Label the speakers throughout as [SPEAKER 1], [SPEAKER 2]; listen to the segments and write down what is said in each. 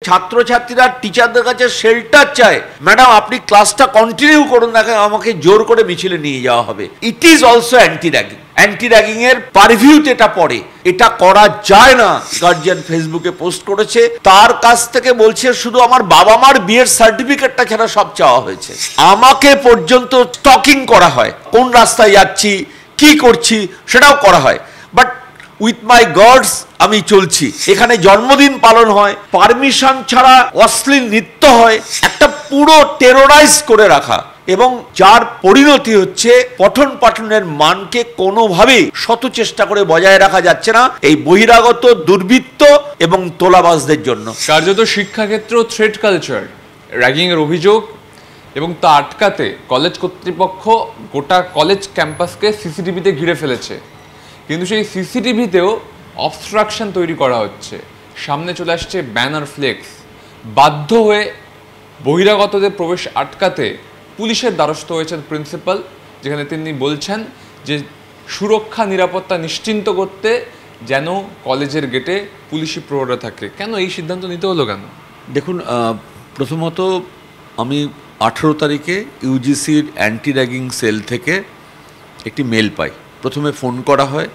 [SPEAKER 1] ছাত্রছাত্রীরা টিচারদের কাছে শেল্টার চায়, ম্যাডাম আপনি ক্লাসটা কন্টিনিউ করুন, না আমাকে জোর করে মিছিলে নিয়ে যাওয়া হবে। It is also anti ragging. Anti ragging এর পারভিউতে এটা পড়ে, এটা করা যায় না। গার্জিয়ান ফেসবুকে পোস্ট করেছে, তার কাছ থেকে বলছে শুধু আমার বাবা মার বিয়ের সার্টিফিকেটটা ছাড়া সব চাওয়া হয়েছে। আমাকে পর্যন্ত স্টকিং করা হয়, কোন রাস্তায় যাচ্ছি কি করছি সেটাও করা হয়। বাট উইথ মাই গডস আমি চলছি। এখানে জন্মদিন পালন হয়, পারমিশন ছাড়া অশ্লীল নৃত্য হয়, একটা পুরো টেরোরাইজ করে রাখা, এবং যার পরিণতি হচ্ছে পঠন পাঠনের মানকে কোনোভাবেই শত চেষ্টা করে বজায় রাখা যাচ্ছে না এই বহিরাগত দুর্বৃত্ত এবং তোলাবাজদের জন্য।
[SPEAKER 2] কার্যত শিক্ষাক্ষেত্র থ্রেট কালচার, র্যাগিং এর অভিযোগ এবং তা আটকাতে কলেজ কর্তৃপক্ষ গোটা কলেজ ক্যাম্পাসকে সিসিটিভিতে ঘিরে ফেলেছে, কিন্তু সেই সিসিটিভিতেও অবস্ট্রাকশন তৈরি করা হচ্ছে। সামনে চলে আসছে ব্যানার ফ্লেক্স। বাধ্য হয়ে বহিরাগতদের প্রবেশ আটকাতে পুলিশের দ্বারস্থ হয়েছেন প্রিন্সিপাল, যেখানে তিনি বলছেন যে সুরক্ষা নিরাপত্তা নিশ্চিন্ত করতে যেন কলেজের গেটে পুলিশি প্রহরা থাকে। কেন এই সিদ্ধান্ত নিতে হলো কেন?
[SPEAKER 1] দেখুন, প্রথমত আমি 18 তারিখে ইউজিসির অ্যান্টি র্যাগিং সেল থেকে একটি মেল পাই। প্রথমে ফোন করা হয়,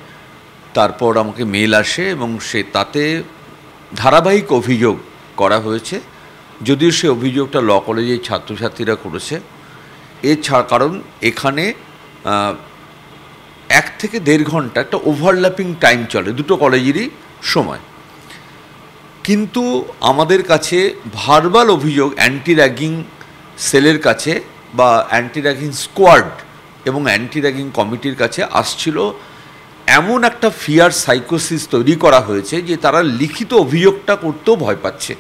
[SPEAKER 1] তারপর আমাকে মেল আসে এবং তাতে ধারাবাহিক অভিযোগ করা হয়েছে, যদিও সে অভিযোগটা ল কলেজের ছাত্রছাত্রীরা করেছে। কারণ এখানে 1 থেকে 1.5 ঘন্টা একটা ওভারল্যাপিং টাইম চলে দুটো কলেজেরই সময়, কিন্তু আমাদের কাছে ভার্বাল অভিযোগ অ্যান্টি র্যাগিং সেলের কাছে বা অ্যান্টি র্যাগিং স্কোয়াড এবং অ্যান্টি র্যাগিং কমিটির কাছে আসছিল। এমন একটা ফিয়ার সাইকোসিস তৈরি করা হয়েছে যে তারা লিখিত অভিযোগটা করতেও ভয় পাচ্ছে।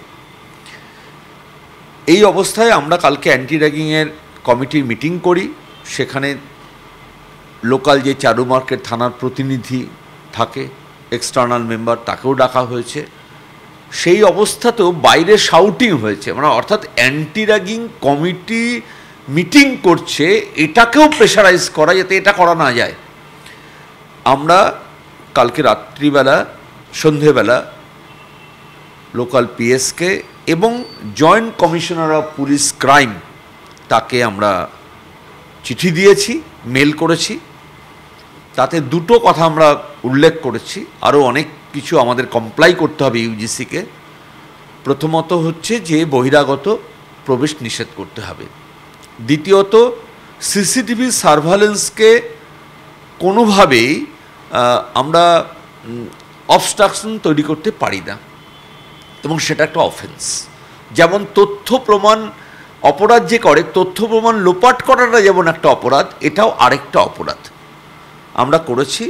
[SPEAKER 1] এই অবস্থায় আমরা কালকে অ্যান্টি র্যাগিংয়ের কমিটির মিটিং করি। সেখানে লোকাল যে চারুমার্কেট থানার প্রতিনিধি থাকে, এক্সটার্নাল মেম্বার, তাকেও ডাকা হয়েছে। সেই অবস্থাতেও বাইরে শাউটিং হয়েছে, মানে অর্থাৎ অ্যান্টি র্যাগিং কমিটি মিটিং করছে, এটাকেও প্রেশারাইজ করা যাতে এটা করা না যায়। আমরা কালকে রাত্রিবেলা সন্ধেবেলা লোকাল পিএসকে এবং joint commissioner of police crime তাকে আমরা চিঠি দিয়েছি, মেল করেছি। তাতে দুটো কথা আমরা উল্লেখ করেছি, আরও অনেক কিছু আমাদের কমপ্লাই করতে হবে ইউজিসিকে। প্রথমত হচ্ছে যে বহিরাগত প্রবেশ নিষেধ করতে হবে। দ্বিতীয়ত সিসিটিভি সার্ভেলেন্সকে কোনোভাবেই আমরা অবস্ট্রাকশন তৈরি করতে পারি না, এবং সেটা একটা অফেন্স। যেমন তথ্য প্রমাণ অপরাধ যে করে, তথ্য প্রমাণ লোপাট করাটা যেমন একটা অপরাধ, এটাও আরেকটা অপরাধ। আমরা করেছি।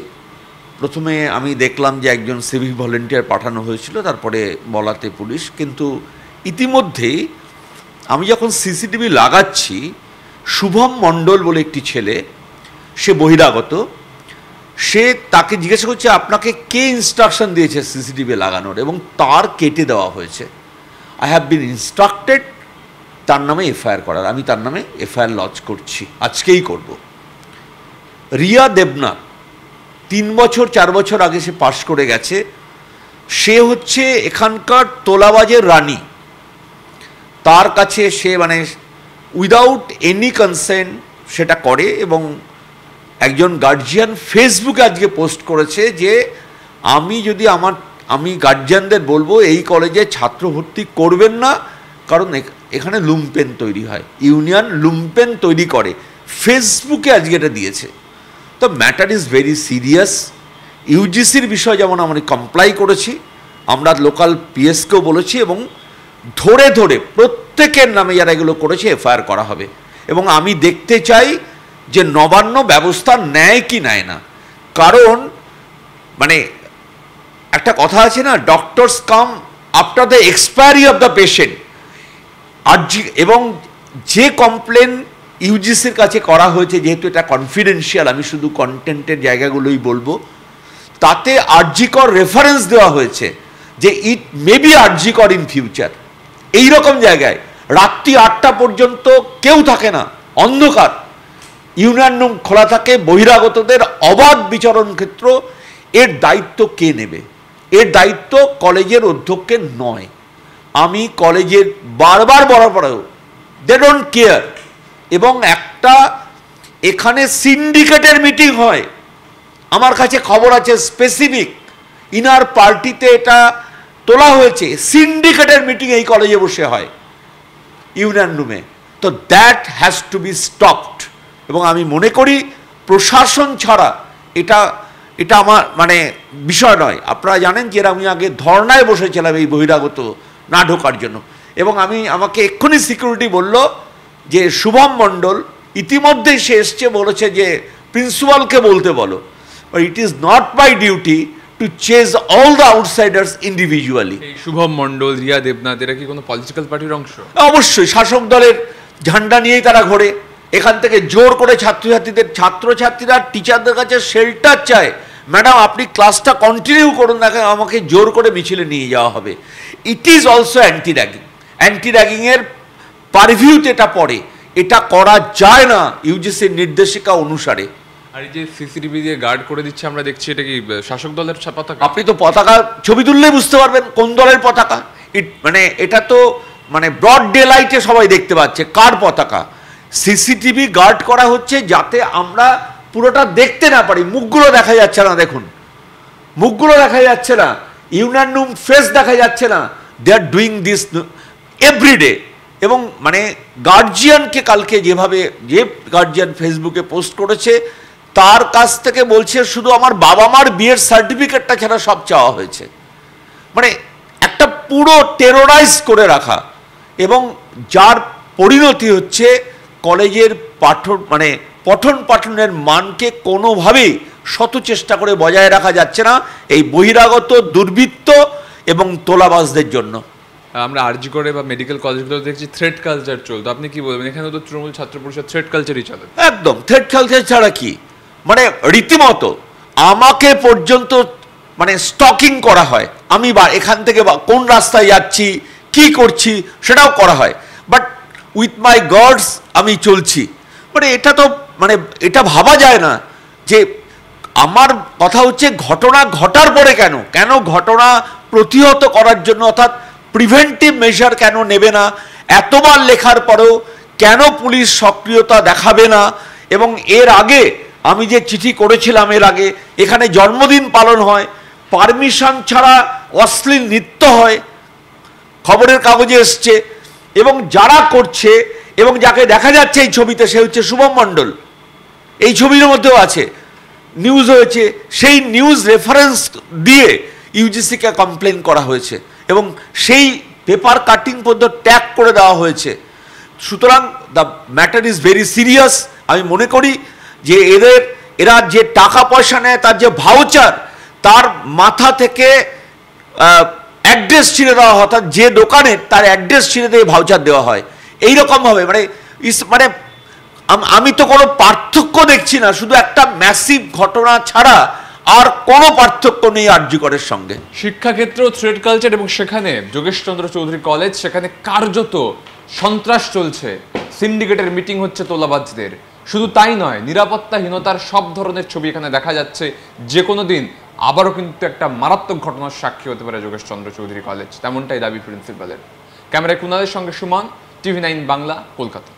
[SPEAKER 1] প্রথমে আমি দেখলাম যে একজন সিভিক ভলেন্টিয়ার পাঠানো হয়েছিল, তারপরে বলাতে পুলিশ। কিন্তু ইতিমধ্যেই আমি যখন সিসিটিভি লাগাচ্ছি, শুভম মণ্ডল বলে একটি ছেলে, সে বহিরাগত, সে তাকে জিজ্ঞাসা করছে আপনাকে কে ইনস্ট্রাকশন দিয়েছে সিসিটিভি লাগানোর, এবং তার কেটে দেওয়া হয়েছে। আই হ্যাভ বিন ইনস্ট্রাক্টেড তার নামে এফআইআর করার। আমি তার নামে এফআইআর লজ করছি, আজকেই করব। রিয়া দেবনাথ 3 বছর 4 বছর আগে সে পাশ করে গেছে। সে হচ্ছে এখানকার তোলাবাজের রানী। তার কাছে সে মানে উইদাউট এনি কনসেন্ট সেটা করে, এবং একজন গার্জিয়ান ফেসবুকে আজকে পোস্ট করেছে যে আমি গার্জিয়ানদের বলবো এই কলেজে ছাত্র ভর্তি করবেন না, কারণ এখানে লুম্পেন তৈরি হয়, ইউনিয়ন লুম্পেন তৈরি করে। ফেসবুকে আজকে এটা দিয়েছে। তো ম্যাটার ইজ ভেরি সিরিয়াস। ইউজিসির বিষয় যেমন আমরা কমপ্লাই করেছি, আমরা লোকাল পিএসকেও বলেছি, এবং ধরে ধরে প্রত্যেকের নামে যারা এগুলো করেছে এফআইআর করা হবে। এবং আমি দেখতে চাই যে নবান্ন ব্যবস্থা নেয় কি নেয় না। কারণ মানে একটা কথা আছে না, doctors come after the expiry of the patient. এবং যে কমপ্লেন ইউজিসির কাছে করা হয়েছে, যেহেতু এটা কনফিডেন্সিয়াল, আমি শুধু কন্টেন্টের জায়গাগুলোই বলবো, তাতে আরজিকর রেফারেন্স দেওয়া হয়েছে যে it may be RG Kar in future. এইরকম জায়গায় রাত্রি 8টা পর্যন্ত কেউ থাকে না, অন্ধকার, ইউনিয়ন রুম খোলা থাকে, বহিরাগতদের অবাধ বিচরণ ক্ষেত্র। এর দায়িত্ব কে নেবে? এর দায়িত্ব কলেজের অধ্যক্ষের নয়। আমি কলেজের বারবার বলার পরেও দে ডোন্ট কেয়ার। এবং একটা এখানে সিন্ডিকেটের মিটিং হয়, আমার কাছে খবর আছে স্পেসিফিক, ইনার পার্টিতে এটা তোলা হয়েছে, সিন্ডিকেটের মিটিং এই কলেজে বসে হয় ইউনিয়ন রুমে। তো that has to be stopped. এবং আমি মনে করি প্রশাসন ছাড়া এটা এটা আমার মানে বিষয় নয়। আপনারা জানেন যে আমি আগে ধর্নায় বসেছিলাম এই বহিরাগত না ঢোকার জন্য, এবং আমাকে এক্ষুনি সিকিউরিটি বলল যে শুভম মণ্ডল ইতিমধ্যেই সে এসছে, বলেছে যে প্রিন্সিপালকে বলতে বলো। It is not my duty to chase all the outsiders individually.
[SPEAKER 2] এই শুভম মণ্ডল, রিয়া দেবনাথ এরা কি কোনো পলিটিক্যাল পার্টির অংশ?
[SPEAKER 1] অবশ্যই শাসক দলের ঝান্ডা নিয়েই তারা ঘোরে। এখান থেকে জোর করে ছাত্রছাত্রীরা টিচারদের কাছে শেল্টার চায়, ম্যাডাম আপনি ক্লাসটা কন্টিনিউ করুন, না আমাকে জোর করে মিছিলে নিয়ে যাওয়া হবে। It is also anti ragging. Anti র্যাগিংয়ের পারভিউতে এটা পড়ে, এটা করা যায় না ইউজিসির নির্দেশিকা অনুসারে।
[SPEAKER 2] আর এই যে সিসিটিভি দিয়ে গার্ড করে দিচ্ছে আমরা দেখছি, এটা কি শাসক দলের পতাকা?
[SPEAKER 1] আপনি তো পতাকা ছবি তুললেই বুঝতে পারবেন কোন দলের পতাকা। মানে এটা তো মানে ব্রড ডে লাইটে সবাই দেখতে পাচ্ছে কার পতাকা। সিসিটিভি গার্ড করা হচ্ছে যাতে আমরা পুরোটা দেখতে না পারি। মুখগুলো দেখা যাচ্ছে না, দেখুন মুখগুলো দেখা যাচ্ছে না, ইউনিয়ন রুম ফেস দেখা যাচ্ছে না। দে আর ডুইং দিস এভরিডে। এবং মানে গার্জিয়ানকে কালকে যে গার্জিয়ান ফেসবুকে পোস্ট করেছে তার কাছ থেকে বলছে শুধু আমার বাবা মার বিয়ের সার্টিফিকেটটা ছাড়া সব চাওয়া হয়েছে। মানে একটা পুরো টেরোরাইজ করে রাখা, এবং যার পরিণতি হচ্ছে কলেজের পঠন পাঠনের মানকে কোনোভাবেই শত চেষ্টা করে বজায় রাখা যাচ্ছে না এই বহিরাগত দুর্বৃত্ত এবং তোলাবাজদের জন্য।
[SPEAKER 2] আমরা আরজি করে বা মেডিকেল কলেজগুলো দেখছি থ্রেড কালচার চলতো, আপনি কি বলবেন? এখানে তো তৃণমূল ছাত্র পরিষদ থ্রেড কালচারই চলে।
[SPEAKER 1] একদম থ্রেড কালচার ছাড়া কি, মানে রীতিমতো আমাকে পর্যন্ত মানে স্টকিং করা হয়। আমি এখান থেকে কোন রাস্তায় যাচ্ছি, কি করছি সেটাও করা হয়, বাট উইথ মাই গডস আমি চলছি। মানে এটা তো মানে এটা ভাবা যায় না। যে আমার কথা হচ্ছে ঘটনা ঘটার পরে কেন ঘটনা প্রতিহত করার জন্য অর্থাৎ প্রিভেন্টিভ মেজার কেন নেবে না, এতবার লেখার পরেও কেন পুলিশ সক্রিয়তা দেখাবে না। এবং এর আগে আমি যে চিঠি করেছিলাম, এর আগে এখানে জন্মদিন পালন হয়, পারমিশন ছাড়া অশ্লীল নৃত্য হয়, খবরের কাগজে এসছে, এবং যারা করছে এবং যাকে দেখা যাচ্ছে এই ছবিতে সে হচ্ছে শুভম মণ্ডল। এই ছবির মধ্যেও আছে, নিউজ হয়েছে, সেই নিউজ রেফারেন্স দিয়ে ইউজিসিকে কমপ্লেন করা হয়েছে এবং সেই পেপার কাটিং পর্যন্ত ট্যাগ করে দেওয়া হয়েছে। সুতরাং the matter is very serious. আমি মনে করি যে এরা যে টাকা পয়সা নেয়, তার যে ভাউচার, তার মাথা থেকে অ্যাড্রেস ছিঁড়ে দেওয়া হয়, অর্থাৎ যে দোকানে তার অ্যাড্রেস ছিঁড়ে দিয়ে ভাউচার দেওয়া হয়। এইরকমভাবে মানে আমি তো কোনো পার্থক্য দেখছি না, শুধু একটা ম্যাসিভ ঘটনা ছাড়া আর কোনো পার্থক্য নেই আরজি করের সঙ্গে।
[SPEAKER 2] শিক্ষাক্ষেত্র থ্রেড কালচার, এবং সেখানে যোগেশচন্দ্র চৌধুরী কলেজ, সেখানে কার্যত সন্ত্রাস চলছে, সিন্ডিকেটের মিটিং হচ্ছে তোলাবাজদের। শুধু তাই নয়, নিরাপত্তাহীনতার সব ধরনের ছবি এখানে দেখা যাচ্ছে। যে কোনো দিন আবারও কিন্তু একটা মারাত্মক ঘটনার সাক্ষী হতে পারে যোগেশচন্দ্র চৌধুরী কলেজ, তেমনটাই দাবি প্রিন্সিপালের। ক্যামেরায় কুনালের সঙ্গে সুমন, TV9 বাংলা, কলকাতা।